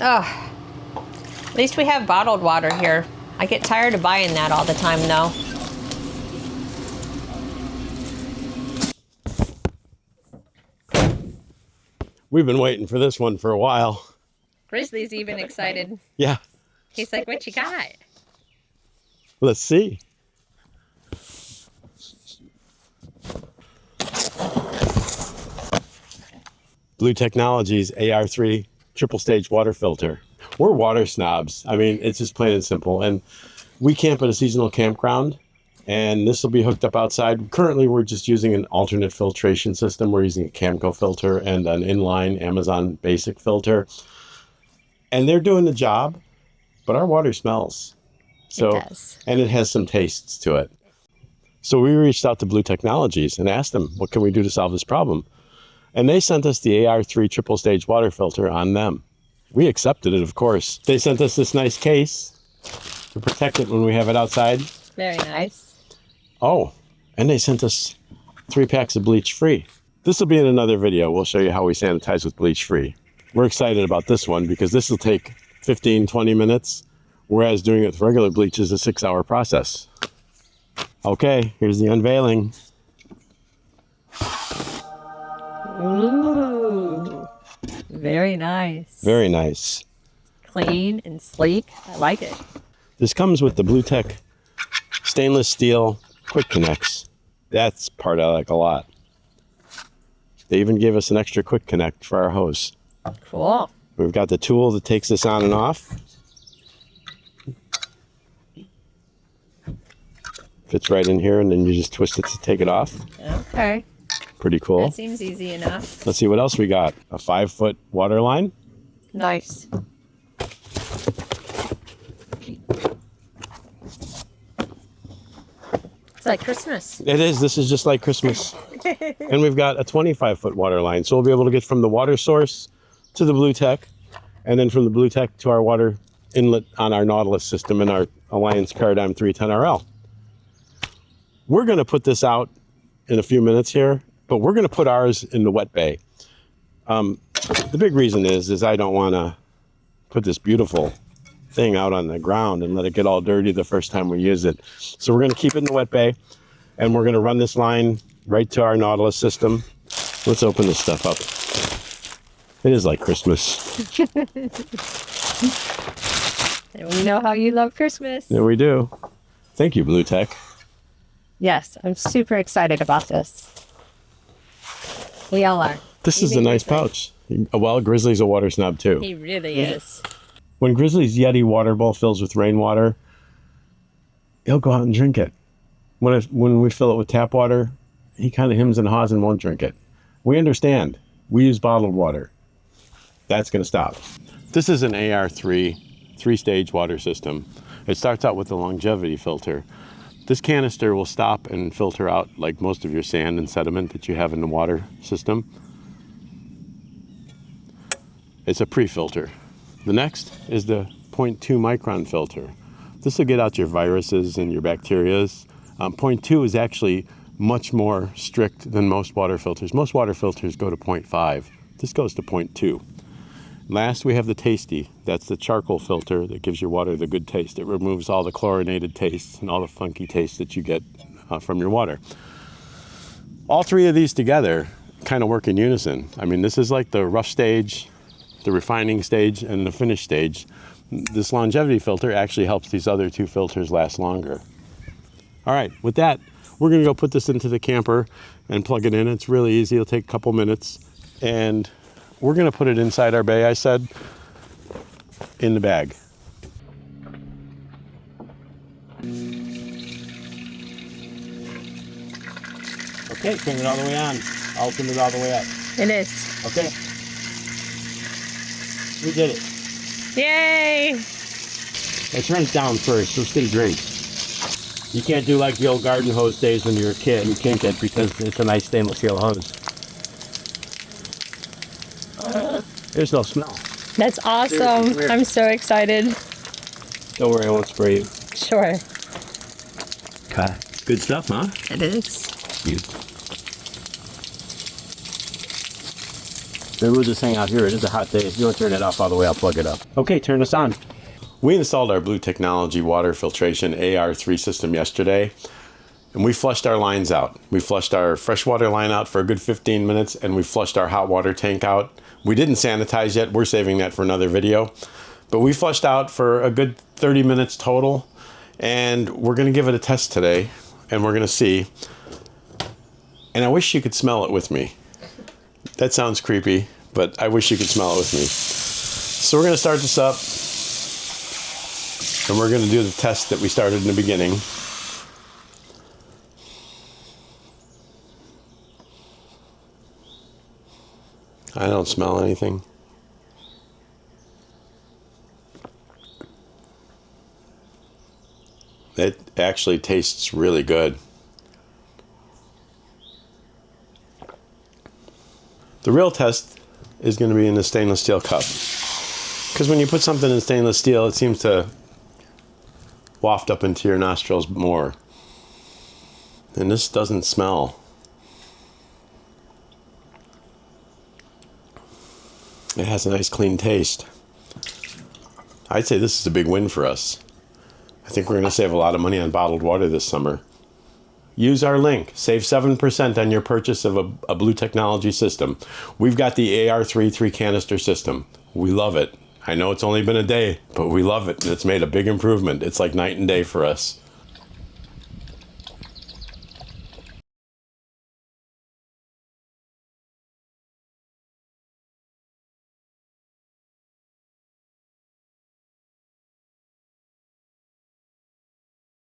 Ugh. At least we have bottled water here. I get tired of buying that all the time, though. We've been waiting for this one for a while. Grizzly's even excited. Yeah. He's like, what you got? Let's see. Blu Technology's AR3 triple stage water filter. We're water snobs. I mean, it's just plain and simple. And we camp at a seasonal campground, and this will be hooked up outside. Currently, we're just using an alternate filtration system. We're using a Camco filter and an inline Amazon basic filter. And they're doing the job, but our water smells. So, It does. And it has some tastes to it. So we reached out to Blu Technologies and asked them, what can we do to solve this problem? And they sent us the AR3 triple stage water filter on them. We accepted it, of course. They sent us this nice case to protect it when we have it outside. Very nice. Oh, and they sent us 3 packs of bleach free. This will be in another video. We'll show you how we sanitize with bleach free. We're excited about this one because this will take 15, 20 minutes, whereas doing it with regular bleach is a 6-hour process. Okay, here's the unveiling. Ooh, very nice. Very nice. Clean and sleek. I like it. This comes with the Bluetech stainless steel quick connects. That's part I like a lot. They even gave us an extra quick connect for our hose. Cool. We've got the tool that takes this on and off. Fits right in here, and then you just twist it to take it off. Okay. Pretty cool. That seems easy enough. Let's see what else we got. A 5-foot water line. Nice. It's like Christmas. It is. This is just like Christmas. And we've got a 25-foot water line. So we'll be able to get from the water source to the Bluetech, and then from the Bluetech to our water inlet on our Nautilus system in our Alliance Paradigm 310RL. We're going to put this out in a few minutes here, but we're going to put ours in the wet bay. The big reason is I don't want to put this beautiful thing out on the ground and let it get all dirty the first time we use it. So we're going to keep it in the wet bay, and we're going to run this line right to our Nautilus system. Let's open this stuff up. It is like Christmas. And we know how you love Christmas. Yeah, we do. Thank you, Blu Tech. Yes, I'm super excited about this. We all are. This is a nice pouch. Well, Grizzly's a water snob too. He really is. When Grizzly's Yeti water bowl fills with rainwater, he'll go out and drink it. When we fill it with tap water, he kind of hems and haws and won't drink it. We understand. We use bottled water. That's going to stop. This is an AR3 3-stage water system. It starts out with a longevity filter. This canister will stop and filter out like most of your sand and sediment that you have in the water system. It's a pre-filter. The next is the 0.2 micron filter. This will get out your viruses and your bacterias. 0.2 is actually much more strict than most water filters. Most water filters go to 0.5. This goes to 0.2. Last, we have the tasty. That's the charcoal filter that gives your water the good taste. It removes all the chlorinated tastes and all the funky tastes that you get from your water. All three of these together kind of work in unison. I mean, this is like the rough stage, the refining stage, and the finish stage. This longevity filter actually helps these other two filters last longer. All right, with that, we're gonna go put this into the camper and plug it in. It's really easy, it'll take a couple minutes. And we're gonna put it inside our bay, I said, in the bag. Okay, turn it all the way on. I'll turn it all the way up. It is. Okay. We did it. Yay! It turns down first, so stay great. You can't do like the old garden hose days when you were a kid. You can't get because it's a nice stainless steel hose. There's no smell. That's awesome. I'm so excited. Don't worry, I won't spray you. Sure. Okay. Good stuff, huh? It is. You. Maybe we'll just hang out here. It is a hot day. If you want to turn it off all the way, I'll plug it up. Okay, turn this on. We installed our Blu Technology water filtration AR3 system yesterday, and we flushed our lines out. We flushed our freshwater line out for a good 15 minutes, and we flushed our hot water tank out. We didn't sanitize yet. We're saving that for another video. But we flushed out for a good 30 minutes total, and we're going to give it a test today, and we're going to see. And I wish you could smell it with me. That sounds creepy, but I wish you could smell it with me. So we're going to start this up, and we're going to do the test that we started in the beginning. I don't smell anything. It actually tastes really good. The real test is going to be in the stainless steel cup. Because when you put something in stainless steel, it seems to waft up into your nostrils more. And this doesn't smell. It has a nice clean taste. I'd say this is a big win for us. I think we're going to save a lot of money on bottled water this summer. Use our link. Save 7% on your purchase of a Blu Technology system. We've got the AR3 3-canister system. We love it. I know it's only been a day, but we love it. It's made a big improvement. It's like night and day for us.